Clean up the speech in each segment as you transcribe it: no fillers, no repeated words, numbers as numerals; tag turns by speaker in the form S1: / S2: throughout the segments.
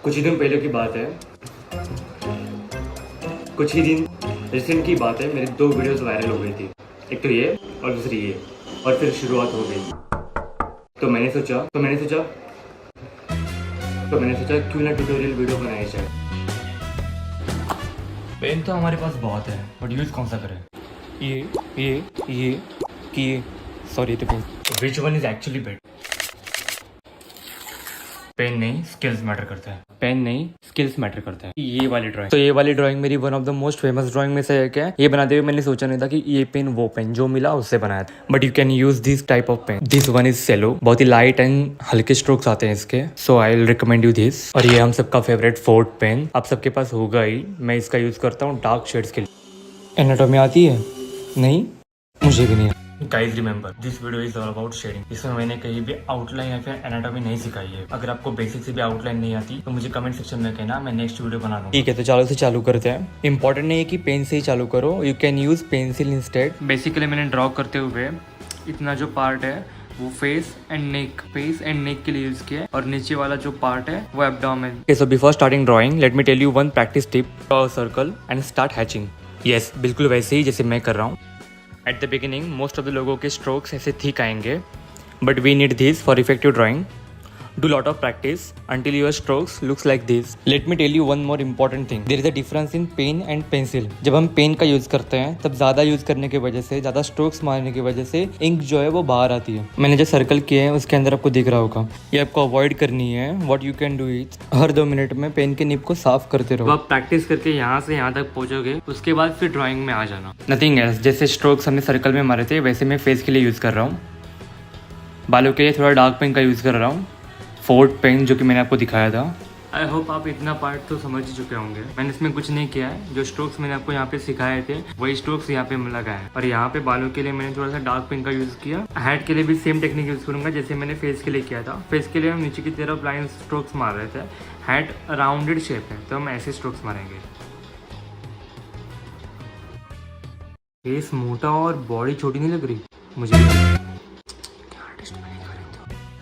S1: कुछ ही दिन पहले की बात है, कुछ ही दिन रिसेंट की बात है, मेरी 2 वीडियोस वायरल हो गई थी। एक तो ये और दूसरी ये, और फिर शुरुआत हो गई। तो मैंने सोचा क्यों ना ट्यूटोरियल वीडियो बनाई जाए। पेन तो हमारे पास बहुत है, बट यूज कौन सा करें? ये सॉरी तो pen. Which one is actually better? Pen नहीं, स्किल्स मैटर करता है। पेन नहीं, स्किल्स मैटर करता है। ये वाली ड्राइंग, तो ये वाली ड्राइंग मेरी one of the most famous drawing में से एक है। ये बनाते हुए मैंने सोचा नहीं था कि ये पेन वो पेन, जो मिला उससे बनाया था। But you can use this type of pen. This one is Cello, बहुत ही लाइट एंड हल्के स्ट्रोक्स आते हैं इसके। So I will recommend you this. और ये हम सबका फेवरेट फोर्ट पेन, आप सबके पास होगा ही। मैं इसका यूज करता हूँ डार्क शेड्स के लिए। एनाटॉमी आती है? नहीं, मुझे भी नहीं। Guys remember, this video is all about shading. इसमें मैंने कहीं भी आउटलाइन या फिर एनाटॉमी नहीं सिखाई है। अगर आपको बेसिक से भी आउटलाइन नहीं आती तो मुझे कमेंट सेक्शन में कहना, मैं नेक्स्ट वीडियो बना दूंगा। ठीक है, तो चलो से चालू करते हैं। इंपॉर्टेंट नहीं है कि पेन से ही चालू करो, you can use pencil instead. Basically मैंने ड्रॉ करते हुए इतना जो पार्ट है वो फेस एंड नेक के लिए यूज किया है, और नीचे वाला जो पार्ट है वो abdomen. Okay, so before starting drawing let me tell you one practice tip. Draw a circle and start hatching. Yes, बिल्कुल वैसे ही जैसे मैं कर रहा हूँ। At the beginning most of the लोगों के स्ट्रोक्स ऐसे थिक आएंगे, but we need this for effective drawing. Do lot of practice until your strokes looks like this. Let me tell you one more important thing. There is a difference in pen and pencil. जब हम pen का use करते हैं तब ज्यादा use करने की वजह से, ज्यादा स्ट्रोक्स मारने की वजह से इंक जो है वो बाहर आती है। मैंने जो सर्कल किए हैं उसके अंदर आपको दिख रहा होगा, ये आपको अवॉइड करनी है। What you can do is her 2 minute में पेन के निब को साफ करते रहो। आप प्रैक्टिस करके यहाँ से यहाँ तक पहुंचोगे, उसके बाद फिर ड्राइंग में आ जाना। Nothing else. जैसे स्ट्रोक्स हमने सर्कल में मारे थे वैसे मैं फेस के लिए यूज कर रहा हूँ। बालों के लिए थोड़ा डार्क पेन का यूज कर रहा हूँ, फोर्ट पेन, जो कि मैंने आपको दिखाया था। आई होप आप इतना पार्ट तो समझ ही चुके होंगे। मैंने इसमें कुछ नहीं किया है, जो स्ट्रोक्स मैंने आपको यहाँ पे सिखाए थे वही स्ट्रोक्स यहाँ पे लगाए हैं। और यहाँ पे बालों के लिए मैंने थोड़ा सा डार्क पेन का यूज किया। हेड के लिए भी सेम टेक्निक यूज करूंगा जैसे मैंने फेस के लिए किया था। फेस के लिए हम नीचे की तरफ लाइन स्ट्रोक्स मार रहे थे। हेड राउंडेड शेप है तो हम ऐसे स्ट्रोक्स मारेंगे। फेस मोटा और बॉडी छोटी नहीं लग रही मुझे?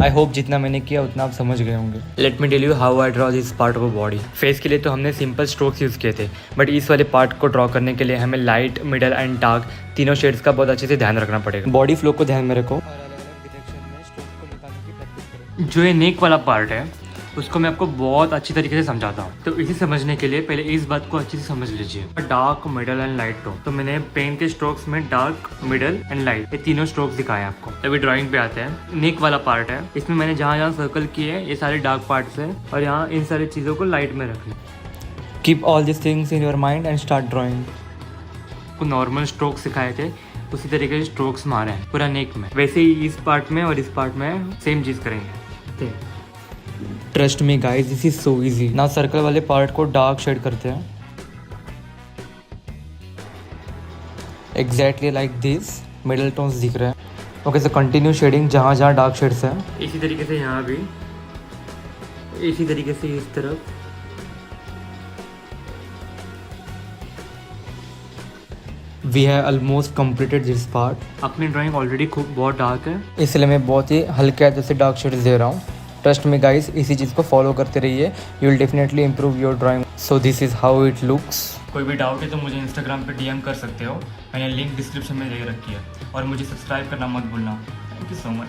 S1: आई होप जितना मैंने किया उतना आप समझ गए होंगे। Let me tell you how I draw this part of body. Face के लिए तो हमने सिंपल स्ट्रोक्स यूज़ किए थे, बट इस वाले पार्ट को ड्रॉ करने के लिए हमें लाइट, मिडल एंड डार्क तीनों शेड्स का बहुत अच्छे से ध्यान रखना पड़ेगा। बॉडी फ्लो को ध्यान में रखो। जो ये नेक वाला पार्ट है उसको मैं आपको बहुत अच्छी तरीके से समझाता हूँ। तो इसे समझने के लिए पहले इस बात को अच्छे से समझ लीजिए। Dark, middle and light tone, तो मैंने पेन के स्ट्रोक्स में डार्क, मिडल एंड लाइट ये तीनों स्ट्रोक्स दिखाए आपको। अभी ड्राइंग पे आते हैं। नेक वाला पार्ट है, इसमें मैंने जहाँ जहाँ सर्कल किए हैं ये सारे डार्क पार्ट्स हैं, और यहाँ इन सारी चीज़ों को लाइट में रखना। Keep all this things in your mind and start drawing. को नॉर्मल स्ट्रोक्स सिखाए थे उसी तरीके से स्ट्रोक्स मारे हैं पूरा नेक में। वैसे ही इस पार्ट में और इस पार्ट में सेम चीज़ करेंगे। Trust me guys, this is so easy. ना सर्कल वाले पार्ट को डार्क शेड करते हैं exactly like this. Middle tones दिख रहे हैं। ओके, सो कंटिन्यू शेडिंग जहाँ जहाँ डार्क शेड्स हैं। इसी तरीके से यहाँ भी, इसी तरीके से इस तरफ। We have almost completed this part. अपनी ड्राइंग ऑलरेडी खूब बहुत डार्क है, इसलिए मैं बहुत ही हल्के हाथों से डार्क शेड्स दे रहा हूँ। ट्रस्ट में गाइस, इसी चीज़ को फॉलो करते रहिए, you will definitely improve your drawing. So this is how it looks. कोई भी डाउट है तो मुझे इंस्टाग्राम पे डीएम कर सकते हो, मैंने लिंक डिस्क्रिप्शन में दे रखी है। और मुझे सब्सक्राइब करना मत भूलना। Thank you so much.